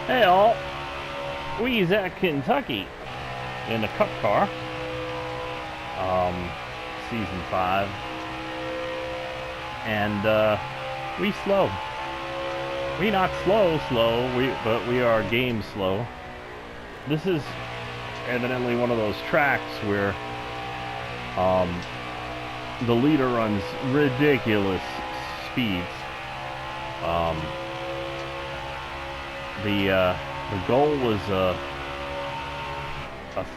Hey all, we's at Kentucky in the Cup car, season 5, and we slow. We not slow, but we are game slow. This is evidently one of those tracks where the leader runs ridiculous speeds. The goal was a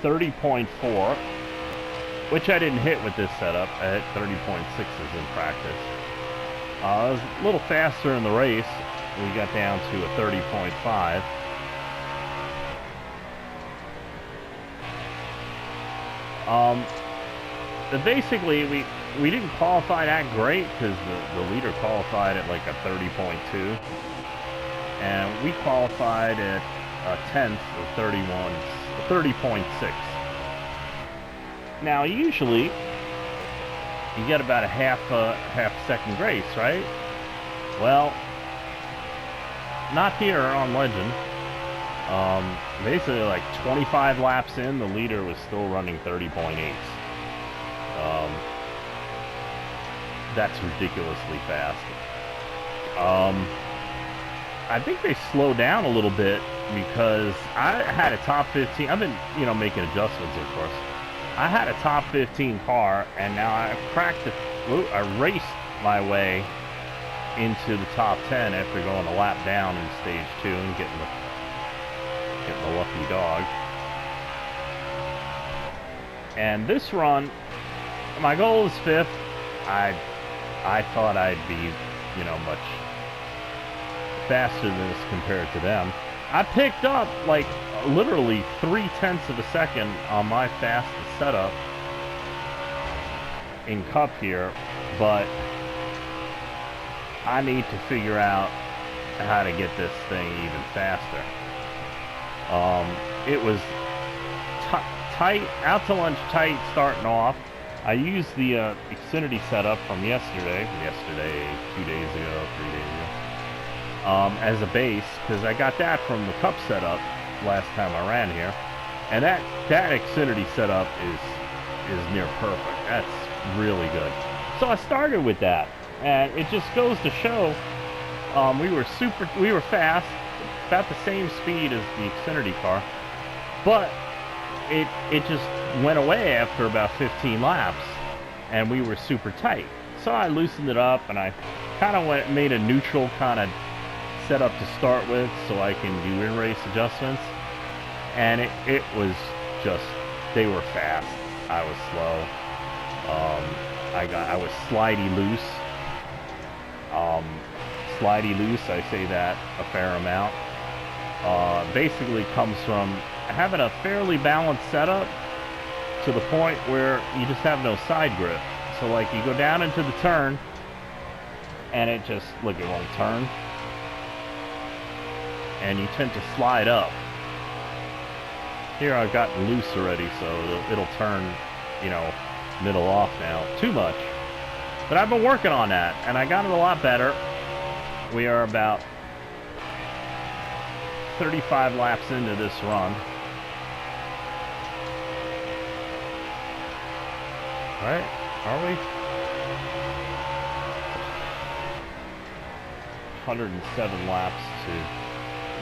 30.4, which I didn't hit with this setup. I hit 30.6s in practice. I was a little faster in the race. We got down to a 30.5. But basically, we didn't qualify that great because the leader qualified at like a 30.2. And we qualified at a 10th of 30.6. Now, usually, you get about a half second grace, right? Well, not here on Legend. Basically, like 25 laps in, the leader was still running 30.8s. That's ridiculously fast. I think they slowed down a little bit because I had a top 15. I've been, making adjustments, of course. I had a top 15 car, and now I raced my way into the top 10 after going a lap down in stage 2 and getting the lucky dog. And this run, my goal is 5th. I thought I'd be, much faster than this compared to them. I picked up like literally 0.3 of a second on my fastest setup in Cup here, but I need to figure out how to get this thing even faster. It was tight, out to lunch tight starting off. I used the Xfinity setup from yesterday, 2 days ago, 3 days ago, as a base, because I got that from the Cup setup last time I ran here, and that Xfinity setup is near perfect. That's really good. So I started with that, and it just goes to show we were fast, about the same speed as the Xfinity car, but it just went away after about 15 laps, and we were super tight. So I loosened it up, and I kind of made a neutral kind of setup to start with, so I can do in-race adjustments. And it was just, they were fast. I was slow. I was slidey loose. Slidey loose, I say that a fair amount. Basically comes from having a fairly balanced setup to the point where you just have no side grip. So like you go down into the turn and it just, look, it won't turn. And you tend to slide up. Here I've gotten loose already, so it'll turn, middle off now. Too much. But I've been working on that, and I got it a lot better. We are about 35 laps into this run. Alright, are we? 107 laps to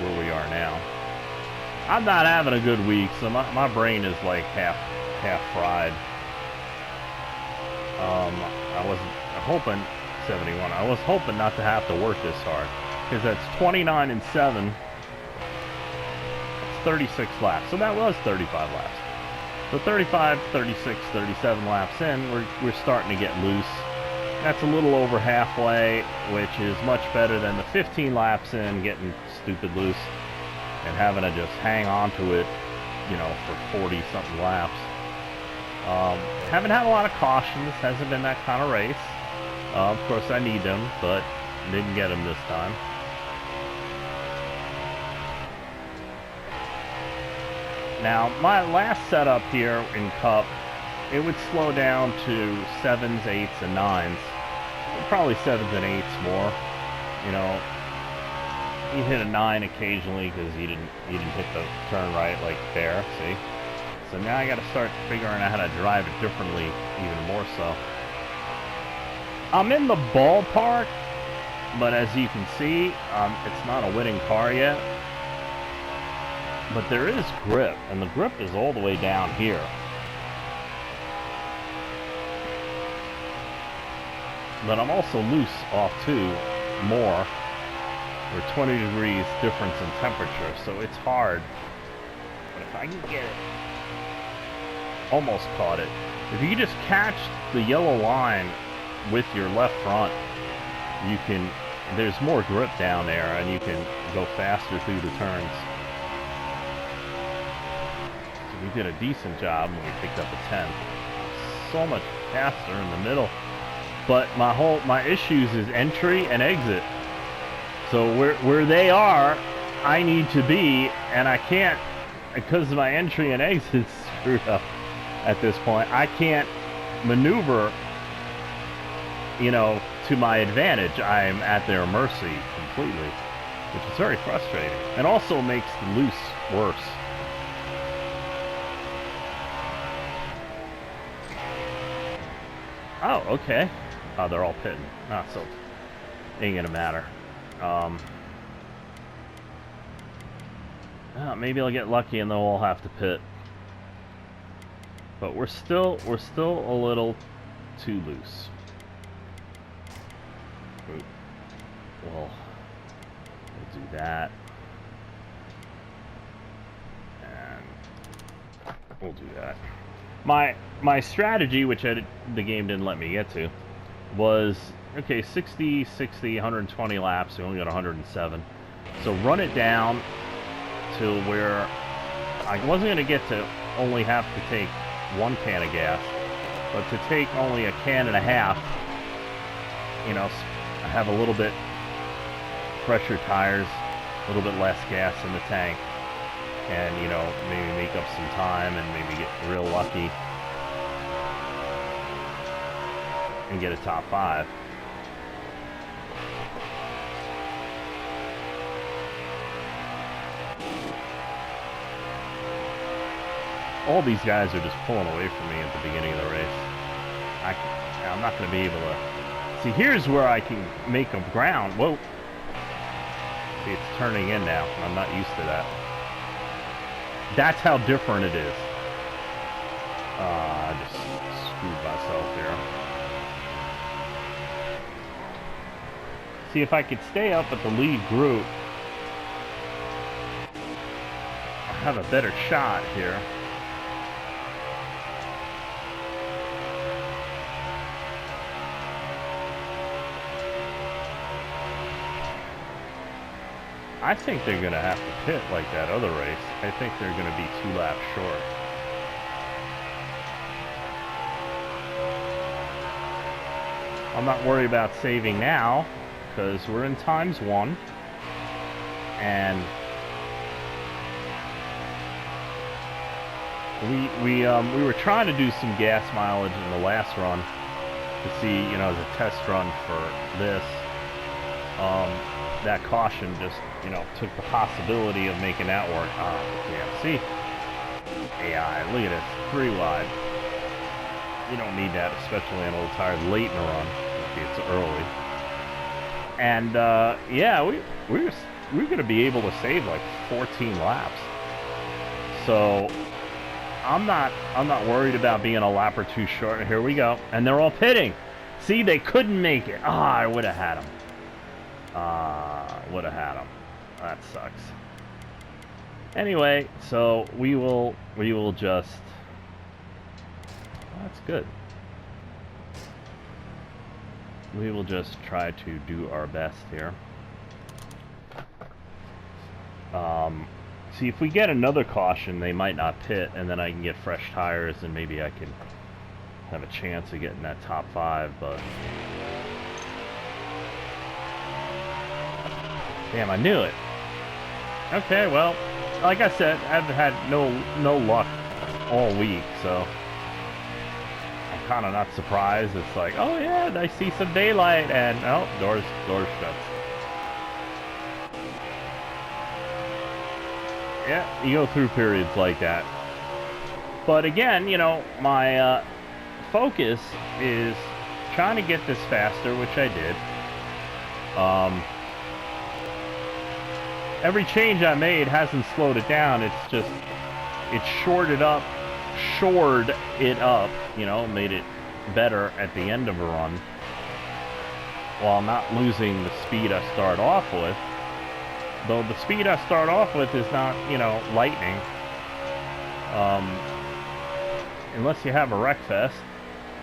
where we are now. I'm not having a good week, so my brain is like half fried. I was hoping 71. I was hoping not to have to work this hard, because that's 29 and 7. It's 36 laps, so that was 35 laps. So 35, 36, 37 laps in, we're starting to get loose. That's a little over halfway, which is much better than the 15 laps in, getting stupid loose and having to just hang on to it, for 40-something laps. Haven't had a lot of cautions, hasn't been that kind of race. Of course, I need them, but didn't get them this time. Now, my last setup here in Cup, it would slow down to 7s, 8s, and 9s. Probably 7s and 8s more. you hit a 9 occasionally because you didn't hit the turn right like there. See? So now I got to start figuring out how to drive it differently, even more so. I'm in the ballpark, but as you can see, it's not a winning car yet. But there is grip, and the grip is all the way down here. But I'm also loose off too, more. We're 20 degrees difference in temperature, so it's hard. But if I can get it, almost caught it. If you just catch the yellow line with your left front, you can, there's more grip down there, and you can go faster through the turns. So we did a decent job when we picked up a 10. So much faster in the middle. But my issues is entry and exit. So where they are, I need to be, and I can't, because my entry and exit is screwed up at this point. I can't maneuver, you know, to my advantage. I'm at their mercy completely, which is very frustrating, and also makes the loose worse. Oh, okay. Oh, they're all pitting. Ah, so ain't gonna matter. Maybe I'll get lucky and they'll all have to pit. But we're still a little too loose. We'll do that. And we'll do that. My strategy, which the game didn't let me get to, was, okay, 60, 60, 120 laps, we only got 107. So run it down to where I wasn't going to get to only have to take 1 can of gas, but to take only a can and a half, you know, I have a little bit fresher tires, a little bit less gas in the tank, and, you know, maybe make up some time and maybe get real lucky and get a top 5. All these guys are just pulling away from me at the beginning of the race. I'm not going to be able to... See, here's where I can make them ground. Whoa. See, it's turning in now. I'm not used to that. That's how different it is. I just screwed myself here. See, if I could stay up at the lead group, I have a better shot here. I think they're going to have to pit like that other race. I think they're going to be 2 laps short. I'm not worried about saving now, because we're in ×1. And we were trying to do some gas mileage in the last run to see, you know, as a test run for this. That caution just, you know, took the possibility of making that work. Yeah, see? AI, look at this, 3 wide. You don't need that, especially on old tires late in the run. Okay, it's early. And, yeah, we're going to be able to save like 14 laps. So, I'm not worried about being a lap or 2 short. Here we go. And they're all pitting. See, they couldn't make it. I would have had them. Would have had them. That sucks. Anyway, so we will just... That's good. We will just try to do our best here. See, if we get another caution, they might not pit, and then I can get fresh tires, and maybe I can have a chance of getting that top 5, but... Damn, I knew it. Okay, well, like I said, I've had no luck all week, so I'm kind of not surprised. It's like, oh yeah, I see some daylight, and oh, doors shuts. Yeah, you go through periods like that. But again, you know, my focus is trying to get this faster, which I did. Every change I made hasn't slowed it down. It's just, it shored it up, you know, made it better at the end of a run, while not losing the speed I start off with. Though the speed I start off with is not, you know, lightning. Unless you have a wreckfest,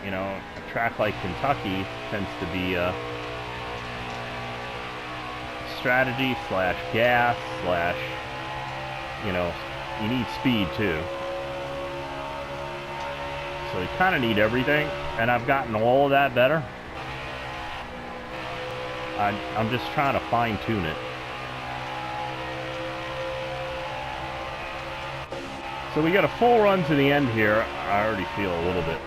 you know, a track like Kentucky tends to be strategy slash gas slash, you know, you need speed too. So you kind of need everything, and I've gotten all of that better. I'm just trying to fine tune it. So we got a full run to the end here. I already feel a little bit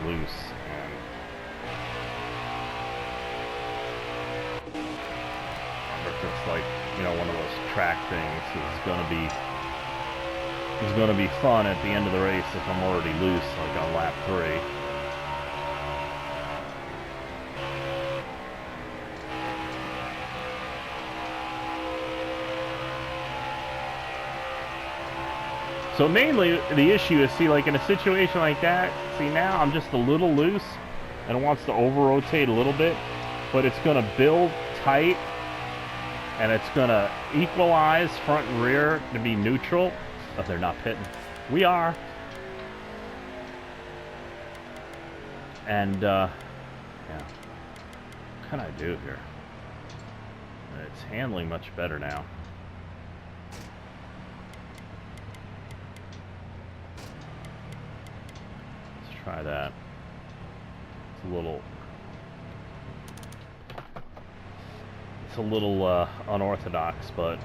loose. And it's like, you know, one of those track things is gonna be fun at the end of the race if I'm already loose, like on lap 3. So mainly the issue is, see, like in a situation like that, see now I'm just a little loose and it wants to over-rotate a little bit, but it's going to build tight and it's going to equalize front and rear to be neutral. Oh, they're not pitting. We are. And, yeah. What can I do here? It's handling much better now. Try that. It's a little unorthodox, but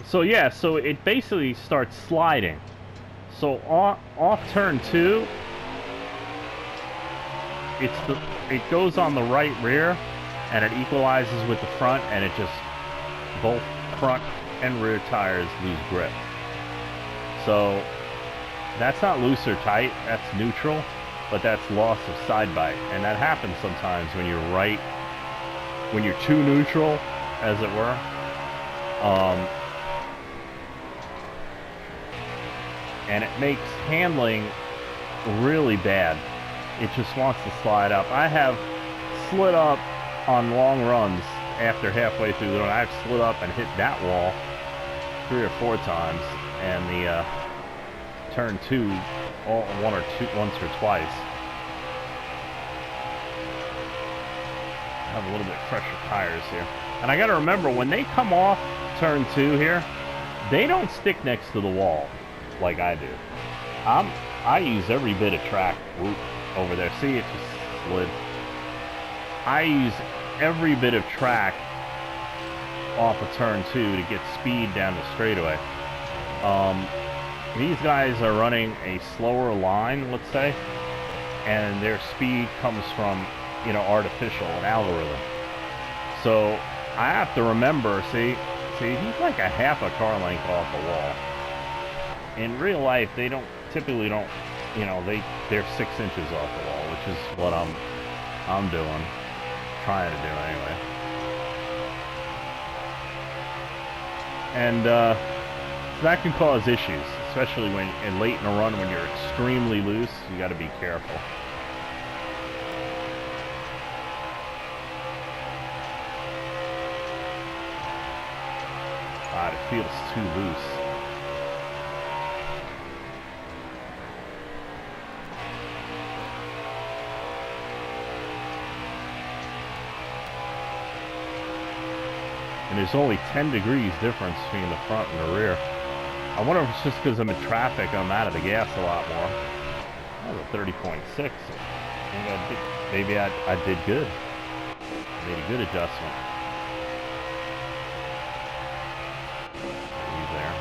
so yeah, so it basically starts sliding. So off turn 2, it goes on the right rear and it equalizes with the front, and it just, both front and rear tires lose grip. So that's not loose or tight, that's neutral, but that's loss of side bite. And that happens sometimes when you're when you're too neutral, as it were. And it makes handling really bad. It just wants to slide up. I have slid up on long runs after halfway through the run. I've slid up and hit that wall 3 or 4 times, and the turn 2 once or twice. I have a little bit fresher tires here. And I gotta remember, when they come off turn 2 here, they don't stick next to the wall like I do. I use every bit of track over there. See, it just slid. I use every bit of track off of turn 2 to get speed down the straightaway. These guys are running a slower line, let's say, and their speed comes from, you know, artificial, an algorithm. So I have to remember, see, he's like a half a car length off the wall. In real life, they typically don't, you know, they're 6 inches off the wall, which is what I'm doing, trying to do anyway. And that can cause issues, especially late in a run when you're extremely loose. You got to be careful. God, it feels too loose. And there's only 10 degrees difference between the front and the rear. I wonder if it's just because I'm in traffic, I'm out of the gas a lot more. That was a 30.6. Maybe I did good. Made a good adjustment. There.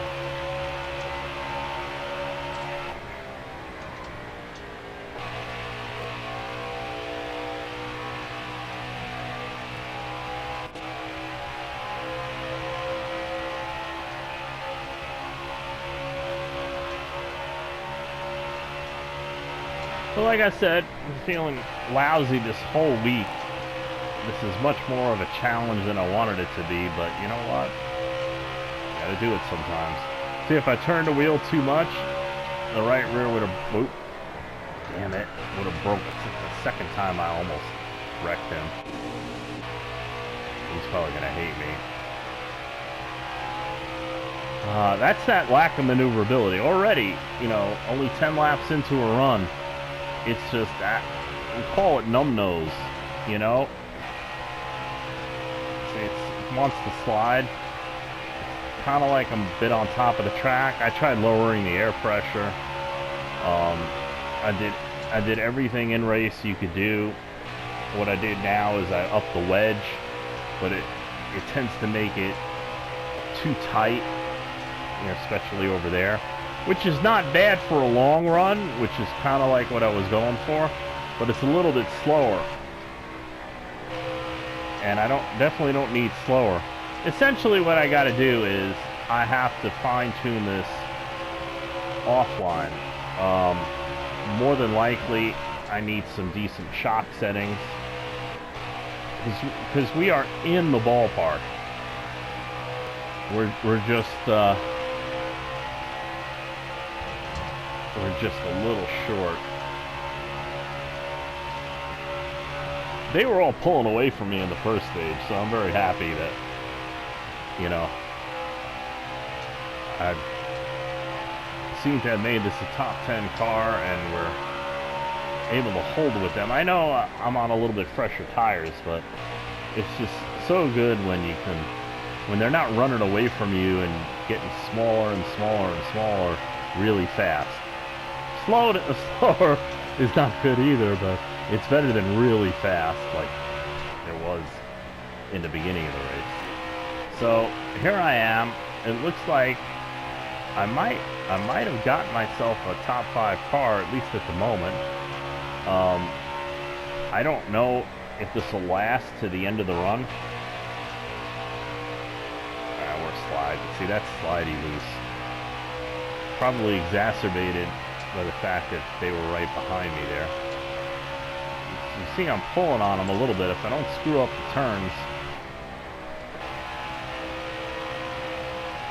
But like I said, I'm feeling lousy this whole week. This is much more of a challenge than I wanted it to be, but you know what? Gotta do it sometimes. See, if I turned the wheel too much, the right rear would have... Whoop. Damn it. Would have broke it. The second time I almost wrecked him. He's probably gonna hate me. That's that lack of maneuverability. Already, you know, only 10 laps into a run, it's just that, we call it numb nose, you know? It wants to slide. It's kind of like I'm a bit on top of the track. I tried lowering the air pressure. I did everything in race you could do. What I did now is I upped the wedge, but it tends to make it too tight, you know, especially over there, which is not bad for a long run, which is kind of like what I was going for, but it's a little bit slower, and I definitely don't need slower. Essentially what I got to do is I have to fine-tune this offline. More than likely I need some decent shock settings, because we are in the ballpark. We're just a little short. They were all pulling away from me in the first stage, so I'm very happy that, you know, I seem to have made this a top 10 car, and we're able to hold with them. I know I'm on a little bit fresher tires, but it's just so good when they're not running away from you and getting smaller and smaller and smaller really fast. Slower is not good either, but it's better than really fast, like it was in the beginning of the race. So here I am. It looks like I might have gotten myself a top 5 car, at least at the moment. I don't know if this will last to the end of the run. We're sliding. See, that's slidey loose. Probably exacerbated by the fact that they were right behind me there. You see I'm pulling on them a little bit. If I don't screw up the turns,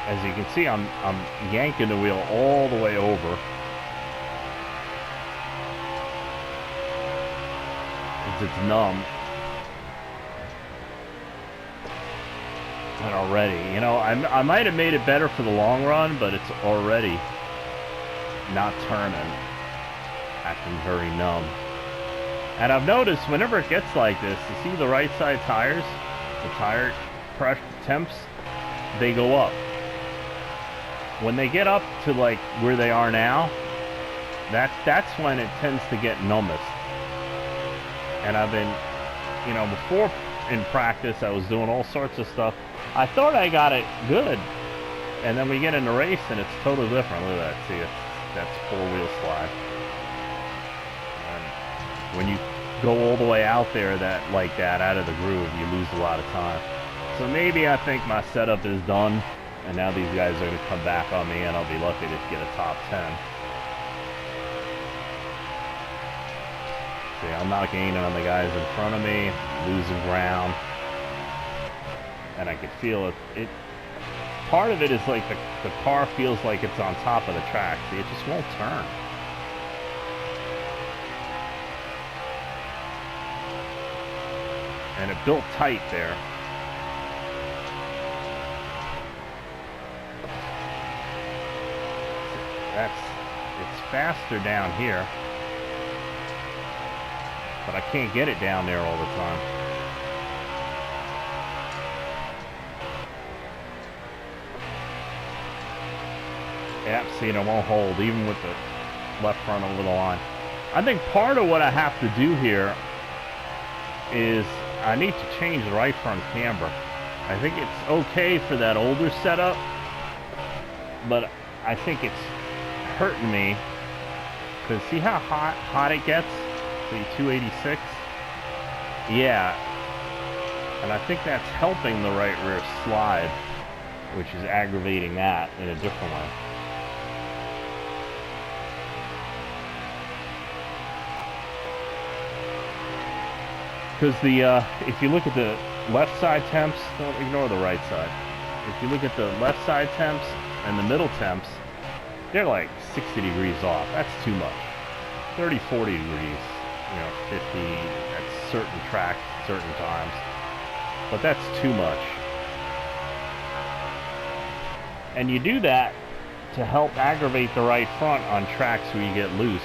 as you can see, I'm yanking the wheel all the way over. It's numb. And already, you know, I might have made it better for the long run, but it's already not turning, acting very numb. And I've noticed whenever it gets like this, you see the right side tires, the tire pressure temps, they go up. When they get up to like where they are now, that's when it tends to get numbest. And I've been, you know, before in practice I was doing all sorts of stuff. I thought I got it good, and then we get in the race and it's totally different. Look at that, see, that's 4-wheel slide. And when you go all the way out there like that out of the groove, you lose a lot of time. So maybe I think my setup is done, and now these guys are going to come back on me, and I'll be lucky to get a top 10. See, I'm not gaining on the guys in front of me, losing ground. And I could feel it. Part of it is like the car feels like it's on top of the track. See, it just won't turn. And it built tight there. It's faster down here, but I can't get it down there all the time. Yep, see, it won't hold, even with the left front over the line. I think part of what I have to do here is I need to change the right front camber. I think it's okay for that older setup, but I think it's hurting me, because see how hot it gets? See, 286? Yeah, and I think that's helping the right rear slide, which is aggravating that in a different way. Because the if you look at the left side temps, don't ignore the right side. If you look at the left side temps and the middle temps, they're like 60 degrees off. That's too much. 30, 40 degrees, 50 at certain tracks, certain times. But that's too much. And you do that to help aggravate the right front on tracks where you get loose.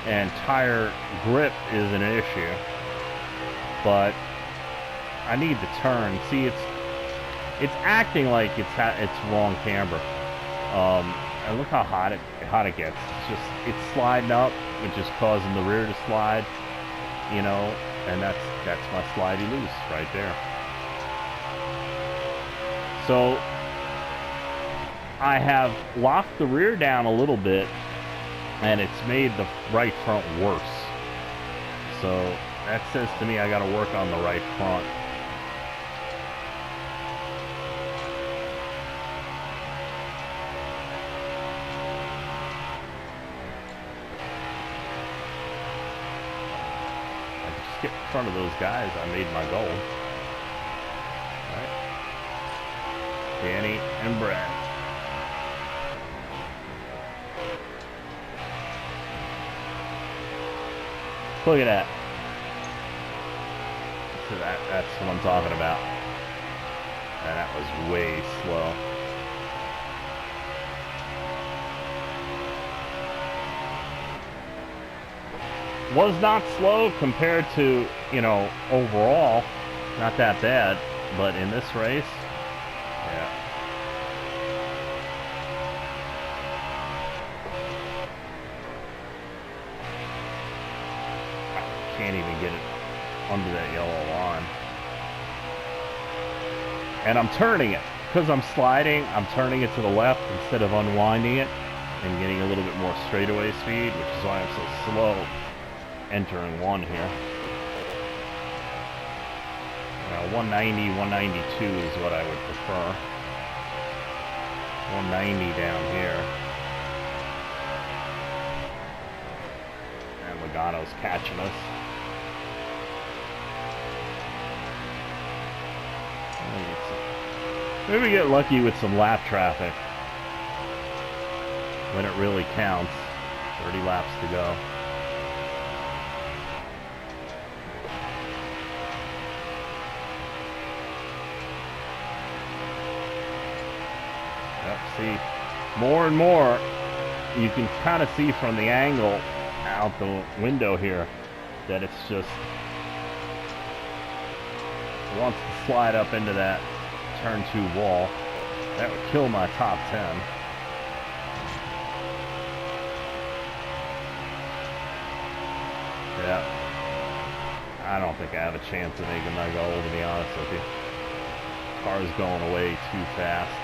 And tire grip is an issue. But I need to turn. See, it's acting like it's wrong camber. And look how hot it gets. It's sliding up, which is causing the rear to slide, and that's my slidey loose right there. So I have locked the rear down a little bit, and it's made the right front worse. So that says to me I got to work on the right front. Get in front of those guys, I made my goal. Right. Danny and Brad. Look at that. So that's what I'm talking about. And that was way slow. Was not slow compared to, overall, not that bad, but in this race, yeah. I can't even get it under that yellow line. And I'm turning it, because I'm sliding, I'm turning it to the left instead of unwinding it and getting a little bit more straightaway speed, which is why I'm so slow entering one here. 190, 192 is what I would prefer. 190 down here. And Logano's catching us. Maybe we get lucky with some lap traffic when it really counts. 30 laps to go. See, more and more, you can kind of see from the angle out the window here that it's just wants to slide up into that turn 2 wall. That would kill my top 10. Yeah, I don't think I have a chance of making my goal, to be honest with you. Car's going away too fast.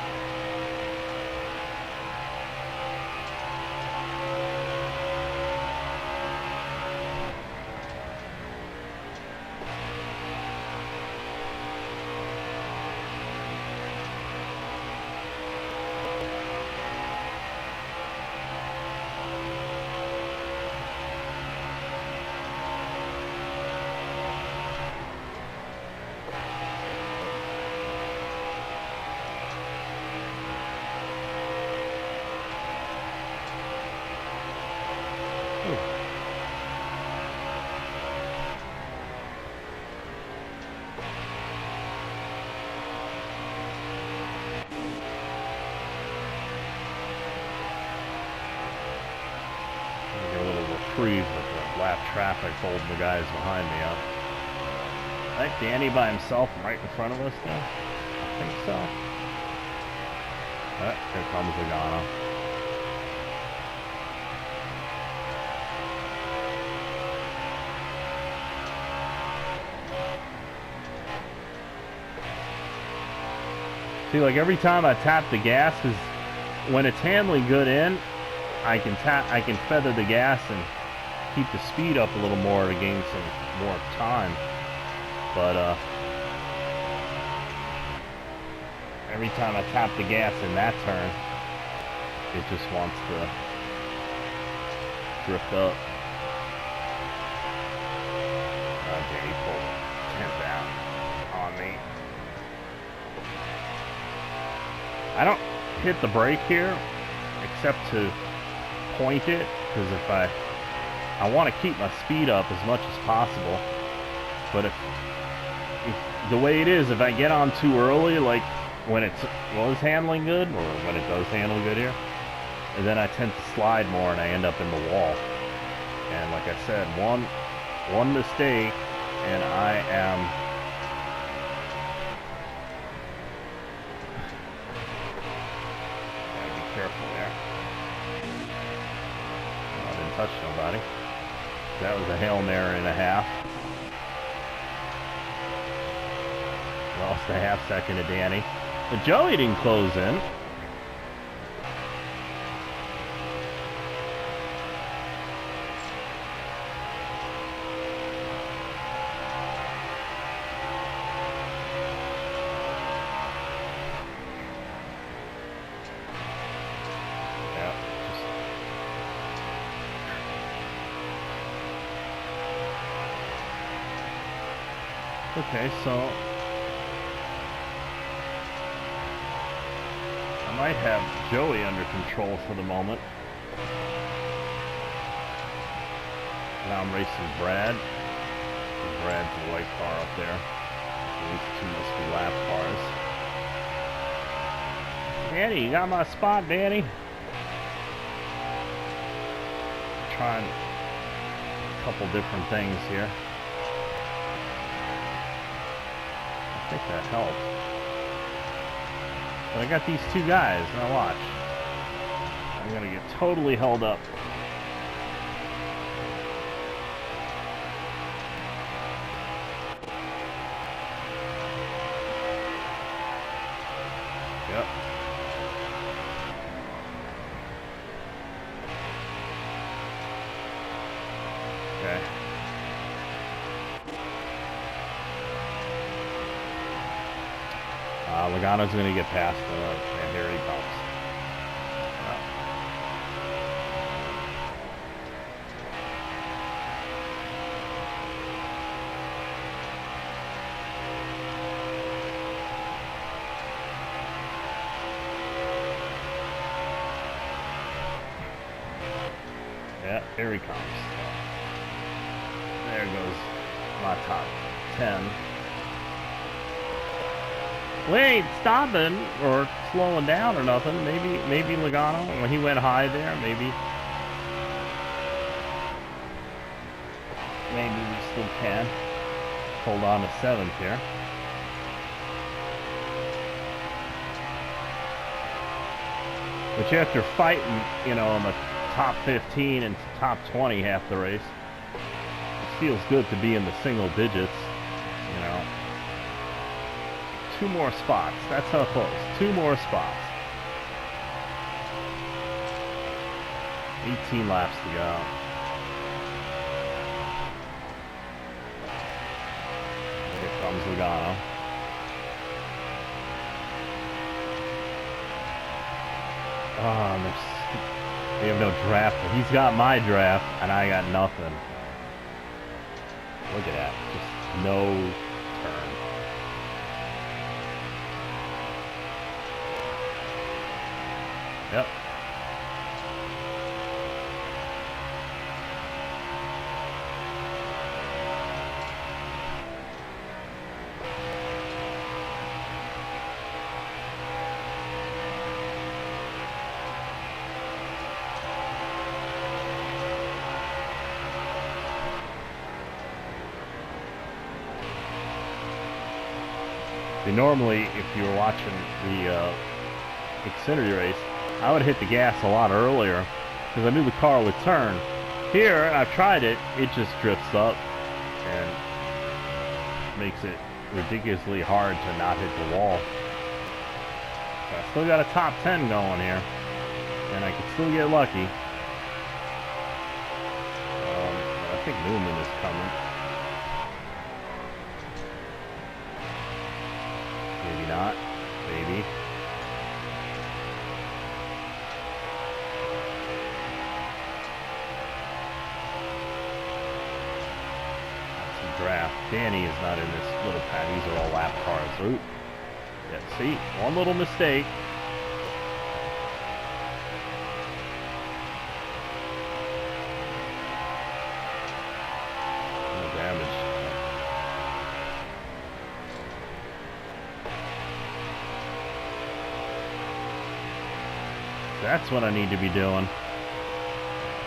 With the lap traffic holding the guys behind me up. I think Danny by himself right in front of us now. I think so. Here comes Logano. See, like every time I tap the gas, because when it's handling good in, I can feather the gas and keep the speed up a little more to gain some more time. But every time I tap the gas in that turn, it just wants to drift up. Danny pulled I don't hit the brake here except to point it, because if I want to keep my speed up as much as possible, but if the way it is, if I get on too early, like when it was handling good, or when it does handle good here, and then I tend to slide more and I end up in the wall. And like I said, one mistake and I am gotta be careful there. Oh, I didn't touch nobody. That was a Hail Mary and a half. Lost a half second to Danny. But Joey didn't close in. Okay, so I might have Joey under control for the moment. Now I'm racing Brad. Brad's the white car up there. These two must be lap cars. Danny, you got my spot, Danny? Trying a couple different things here. I think that helped. But I got these two guys, now watch. I'm gonna get totally held up. Yep. Okay. Logano's going to get past him, and here he comes. Yeah, here he comes. There goes my top 10. We ain't stopping or slowing down or nothing. Maybe Logano, when he went high there, maybe we still can hold on to 7th here. But after fighting, you know, in the top 15 and top 20 half the race, it feels good to be in the single digits, you know. 2 more spots. That's how close. 2 more spots. 18 laps to go. Here comes Logano. Oh, we have no draft. He's got my draft, and I got nothing. Look at that. Just no turn. Yep. See, normally, if you were watching the Xfinity race, I would hit the gas a lot earlier because I knew the car would turn. Here, I've tried it, it just drifts up and makes it ridiculously hard to not hit the wall. So I still got a top 10 going here, and I can still get lucky. I think Newman is coming. Maybe not. Maybe. Draft. Danny is not in this little pad. These are all lap cars. Ooh. Yeah, see? One little mistake. That's what I need to be doing.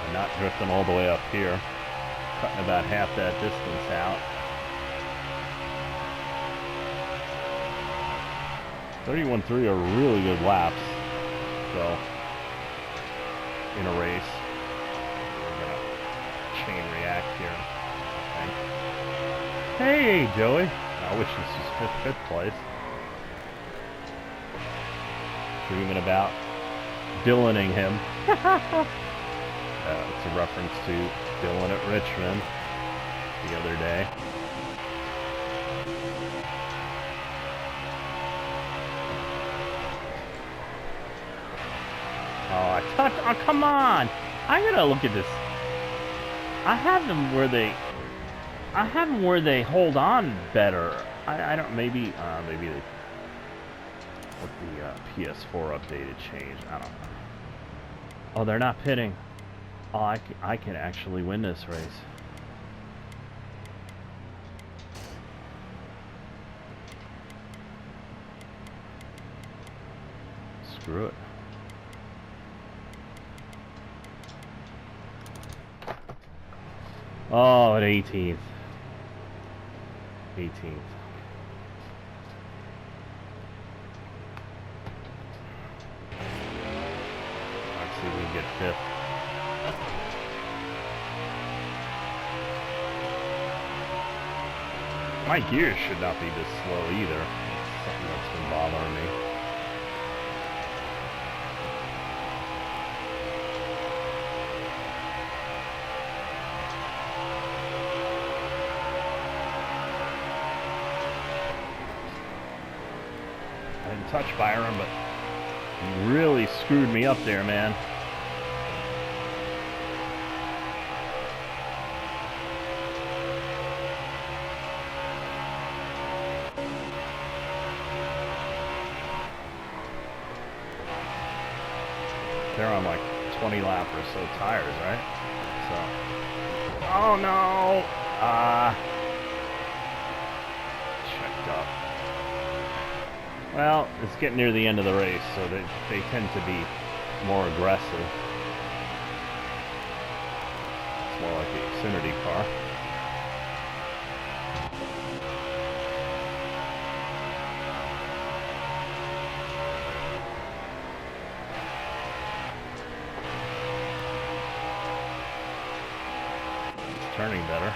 And not drifting all the way up here. Cutting about half that distance out. 31.3 are really good laps. So, in a race. We're going to chain react here, I think. Hey, Joey. I wish this was fifth place. Dreaming about Dylaning him. It's a reference to Dylan at Richmond the other day. Oh, I touched. Oh, come on! I gotta look at this. I have them where they hold on better. I don't. Maybe they. What the PS4 updated changed. I don't know. Oh, they're not pitting. Oh, I can actually win this race. Screw it. Oh, at 18th. 18th. Let's see if we can get 5th. My gears should not be this slow either. It's something that's been bothering me. I didn't touch Byron, but he really screwed me up there, man. They're on like 20 lap or so tires, right? So, oh no! Checked up. Well, it's getting near the end of the race, so they tend to be more aggressive. It's more like the Xfinity car. It's turning better.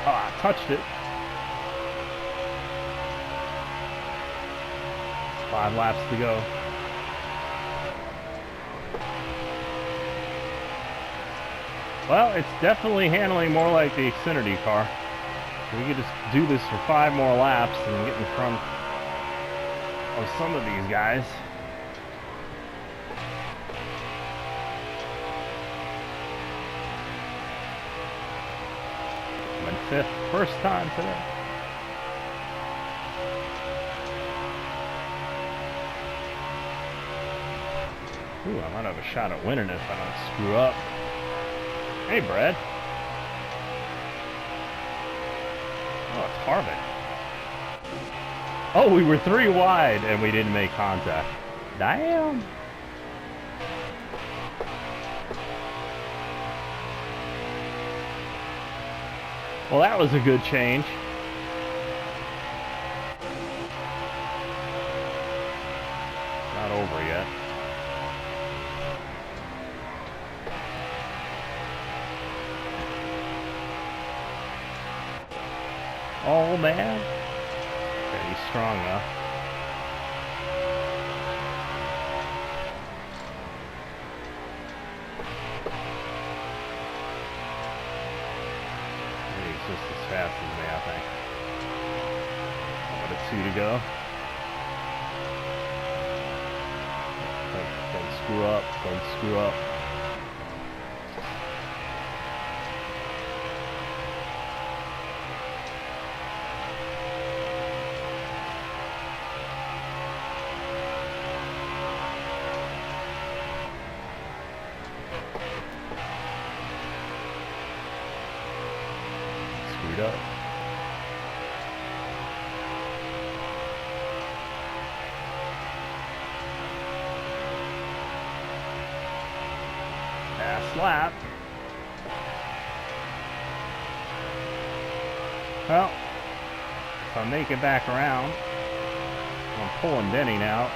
Oh, I touched it. 5 laps to go. Well, it's definitely handling more like the Xfinity car. We could just do this for 5 more laps and get in front of some of these guys. I'm in 5th, first time today. Ooh, I might have a shot at winning if I don't screw up. Hey, Brad. Oh, it's Harvick. Oh, we were 3 wide and we didn't make contact. Damn. Well, that was a good change. Not over yet. Oh, man. Okay, he's strong enough. 2 to go. Don't screw up. Don't screw up. Screwed up. Last lap. Well, if I make it back around, I'm pulling Denny now,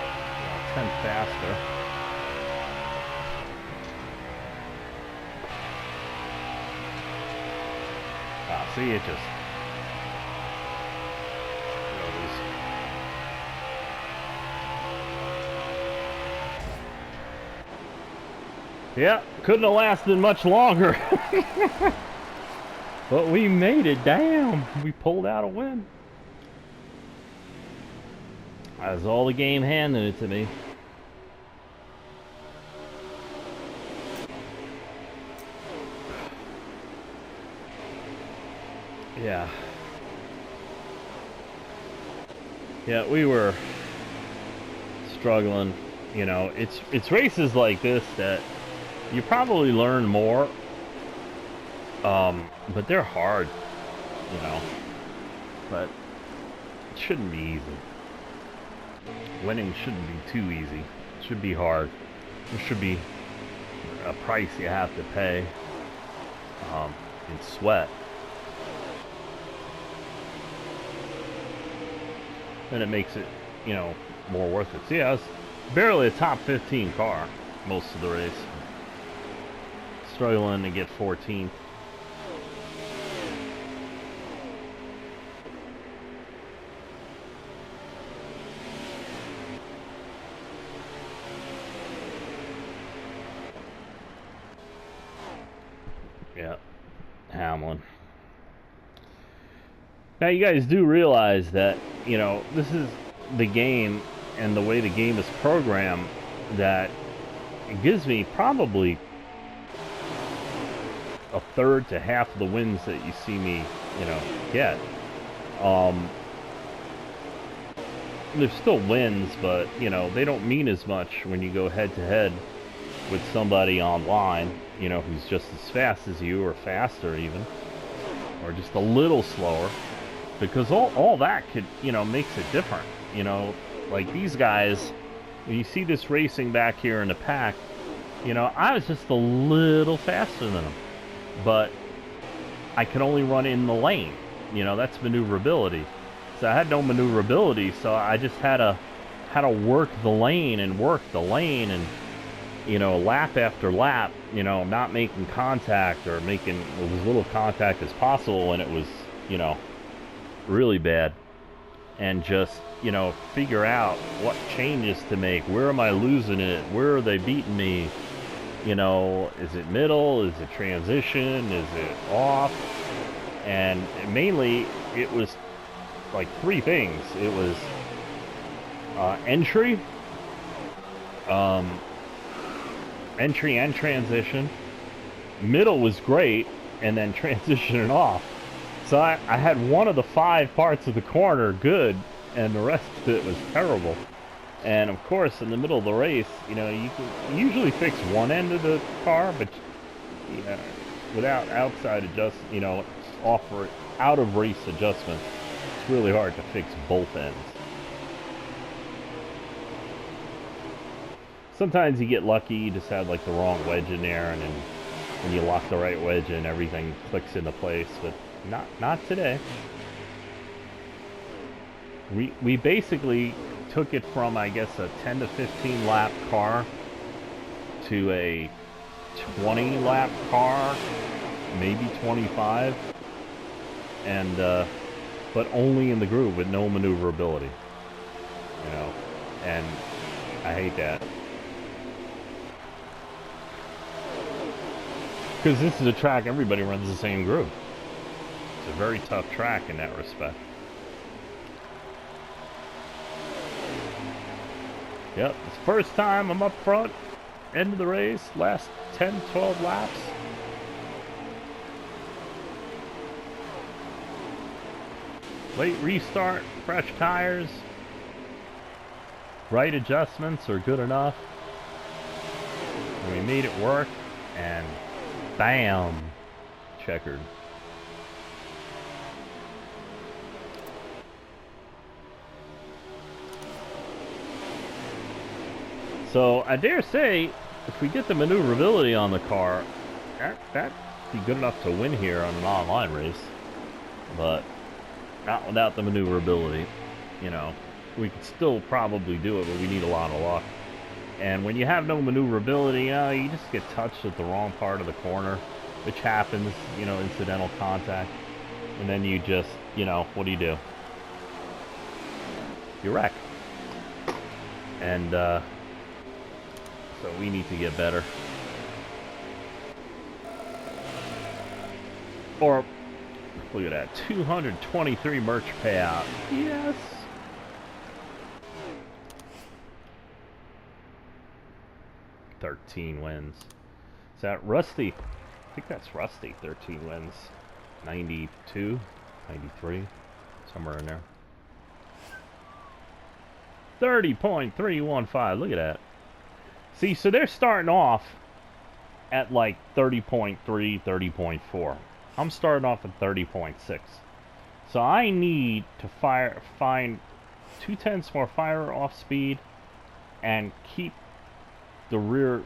10 faster. See, it just goes. Yeah, couldn't have lasted much longer. But we made it. Damn, we pulled out a win. That was all the game handed it to me. Yeah. Yeah, we were struggling. You know, it's races like this that you probably learn more. But they're hard, you know. But it shouldn't be easy. Winning shouldn't be too easy. It should be hard. There should be a price you have to pay in sweat. And it makes it, you know, more worth it. See, I was barely a top 15 car most of the race. Struggling to get 14th. Yeah, Hamlin. Now you guys do realize that, you know, this is the game and the way the game is programmed, that it gives me probably a third to half of the wins that you see me, you know, get. There's still wins, but, you know, they don't mean as much when you go head to head with somebody online, you know, who's just as fast as you, or faster even, or just a little slower. Because all that could, you know, makes it different. You know, like these guys, when you see this racing back here in the pack, you know, I was just a little faster than them. But I could only run in the lane. You know, that's maneuverability. So I had no maneuverability, so I just had to work the lane and and, you know, lap after lap, you know, not making contact or making as little contact as possible when it was, you know, really bad. And just, you know, figure out what changes to make. Where am I losing it? Where are they beating me? You know, is it middle? Is it transition? Is it off? And mainly, it was like 3 things. It was entry and transition. Middle was great, and then transition and off. So I had one of the 5 parts of the corner good, and the rest of it was terrible. And of course, in the middle of the race, you know, you can usually fix one end of the car, but you know, without outside you know, out of race adjustments, it's really hard to fix both ends. Sometimes you get lucky, you just have like the wrong wedge in there, and then when you lock the right wedge in, everything clicks into place. But not today. We basically took it from, I guess, a 10 to 15 lap car to a 20 lap car, maybe 25, and but only in the groove with no maneuverability, you know, and I hate that. Because this is a track everybody runs the same groove. It's a very tough track in that respect. Yep, it's the first time I'm up front, end of the race, last 10, 12 laps. Late restart, fresh tires, right adjustments are good enough. And we made it work, and bam, checkered. So I dare say, if we get the maneuverability on the car, that'd be good enough to win here on an online race. But not without the maneuverability. You know, we could still probably do it, but we need a lot of luck. And when you have no maneuverability, you just get touched at the wrong part of the corner, which happens, you know, incidental contact. And then you just, you know, what do? You wreck. And, so we need to get better. Or, look at that, 223 merch payout. Yes. $13 wins. Is that Rusty? I think that's Rusty. 13 wins. 92, 93, somewhere in there. 30.315. Look at that. See, so they're starting off at like 30.3, 30.4. I'm starting off at 30.6. So I need to find 2/10 more fire off speed and keep the rear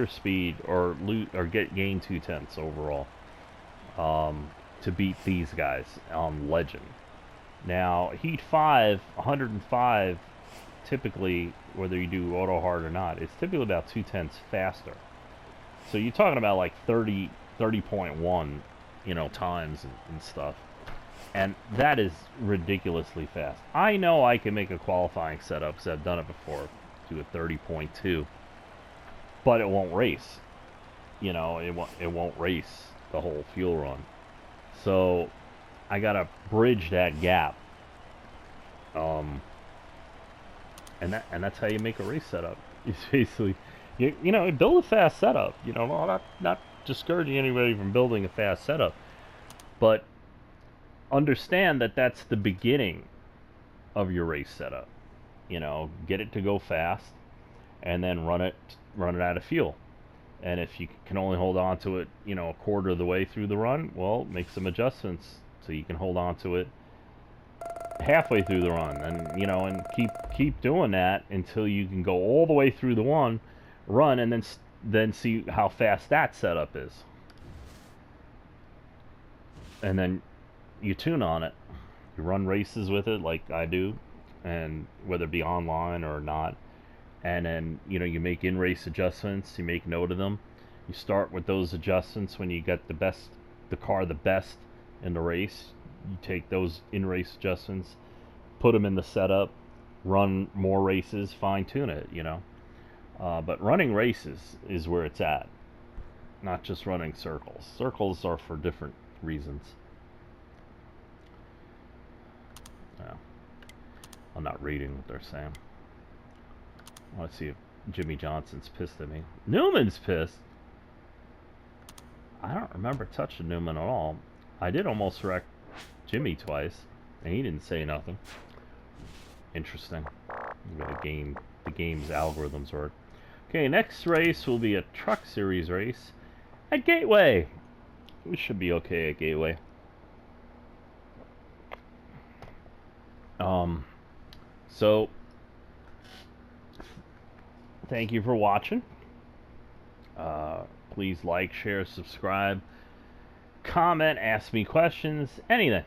speed or gain 2/10 overall to beat these guys on Legend. Now Heat 5, 105. Typically, whether you do auto hard or not, it's typically about 2/10 faster. So you're talking about like 30.1, you know, times and stuff. And that is ridiculously fast. I know I can make a qualifying setup because I've done it before, do a 30.2, but it won't race. You know, it won't race the whole fuel run. So I gotta bridge that gap. And that's how you make a race setup. It's basically, you know, build a fast setup. You know, not discouraging anybody from building a fast setup, but understand that that's the beginning of your race setup. You know, get it to go fast, and then run it out of fuel. And if you can only hold on to it, you know, a quarter of the way through the run, well, make some adjustments so you can hold on to it halfway through the run, and you know, and keep doing that until you can go all the way through the run, and then see how fast that setup is, and then you tune on it. You run races with it like I do, and whether it be online or not, and then, you know, you make in-race adjustments. You make note of them. You start with those adjustments when you get the car the best in the race. You take those in-race adjustments, put them in the setup, run more races, fine-tune it, you know. But running races is where it's at, not just running circles. Circles are for different reasons. Yeah. I'm not reading what they're saying. I want to see if Jimmy Johnson's pissed at me. Newman's pissed? I don't remember touching Newman at all. I did almost wreck Jimmy twice, and he didn't say nothing. Interesting. The game's algorithms work. Okay, next race will be a Truck Series race at Gateway. We should be okay at Gateway. So thank you for watching. Please like, share, subscribe, comment, ask me questions, anything.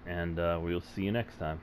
And we'll see you next time.